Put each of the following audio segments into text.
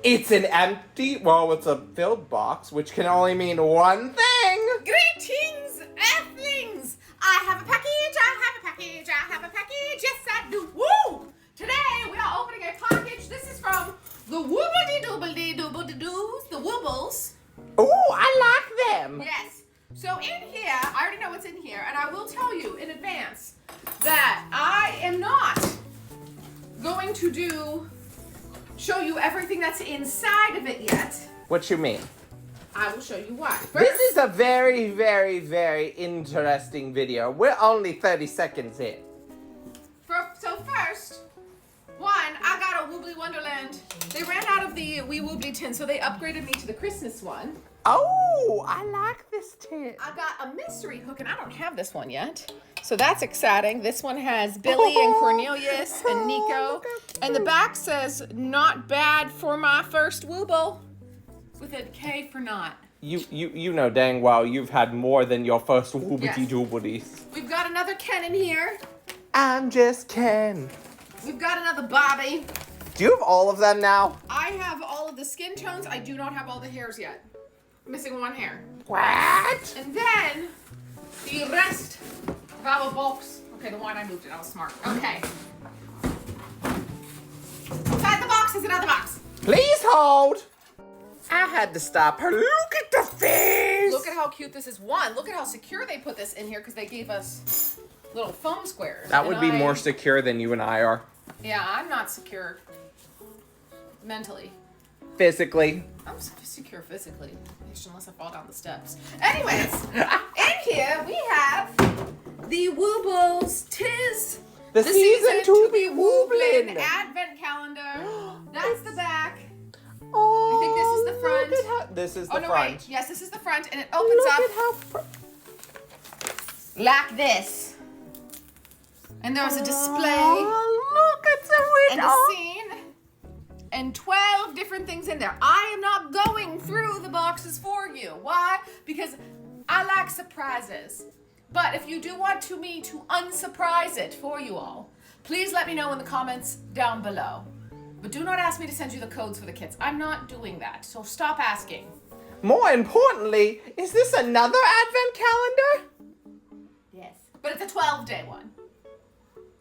It's an empty, well, it's a filled box, which can only mean one thing. Greetings, Earthlings! I have a package, I have a package, I have a package, yes I do. Woo! Today we are opening a package. This is from the Woobles, the Woobles. Ooh, I like them. Yes. So in here, I already know what's in here, and I will tell you in advance that I am not going to show you everything that's inside of it yet. What you mean? I will show you why. This is a very, very, very interesting video. We're only 30 seconds in. So first, I got a Woobly Wonderland. They ran out of the Wee Woobly tin, so they upgraded me to the Christmas one. Oh, I like this tin. I got a mystery hook, and I don't have this one yet. So that's exciting. This one has Billy and Cornelius and Nico. And the back says, not bad for my first Wooble. With a K for not. You know dang well you've had more than your first woobity dooblies. We've got another Ken in here. I'm just Ken. We've got another Bobby. Do you have all of them now? I have all of the skin tones. I do not have all the hairs yet. I'm missing one hair. What? And then the rest of our box. Okay, the one I moved it. I was smart. Okay. Inside the box is another box. Please hold. I had to stop her. Look at the face. Look at how cute this is. Look at how secure they put this in here because they gave us little foam squares. That would be more secure than you and I are. Yeah, I'm not secure mentally. Physically. I'm secure physically, unless I fall down the steps. Anyways, in here we have the Woobles. 'Tis the season to be Woobling woobling. Advent calendar. That's the back. Oh, I think this is the front. Look at how, this is the no, front. wait. Yes, this is the front, and it opens up Look at how like this. And there's a display. Oh, look at the And window. a scene. And 12 different things in there. I am not going through the boxes for you. Why? Because I like surprises. But if you do want me to unsurprise it for you all, please let me know in the comments down below. But do not ask me to send you the codes for the kits. I'm not doing that, so stop asking. More importantly, is this another advent calendar? Yes. But it's a 12-day one.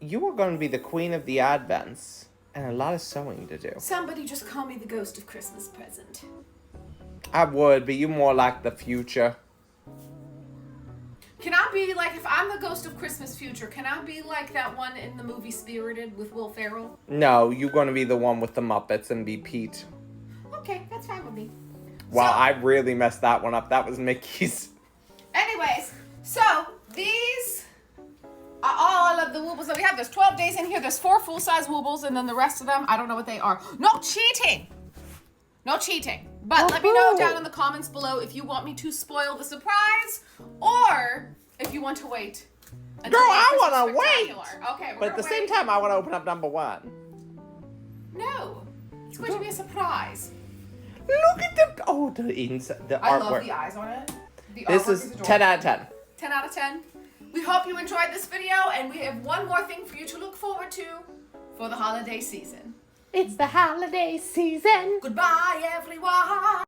You are going to be the queen of the advents, and a lot of sewing to do. Somebody just call me the ghost of Christmas present. I would, but you more like the future. Can I be like, if I'm the ghost of Christmas future, can I be like that one in the movie Spirited with Will Ferrell? No, you're going to be the one with the Muppets and be Pete. Okay, that's fine with me. Wow, So, I really messed that one up. That was Mickey's. anyways, so these are all of the Woobles that we have. There's 12 days in here. There's 4 full-size Woobles, and then the rest of them, I don't know what they are. No cheating! No cheating. But let me know down in the comments below if you want me to spoil the surprise, or if you want to wait. Girl, I want to wait! Okay, we're But at the same time, I want to open up number 1. No, it's going to be a surprise. Look at the inside, the I artwork. love the eyes on it. This is 10 out of 10. 10 out of 10. We hope you enjoyed this video, and we have one more thing for you to look forward to for the holiday season. It's the holiday season. Goodbye, everyone.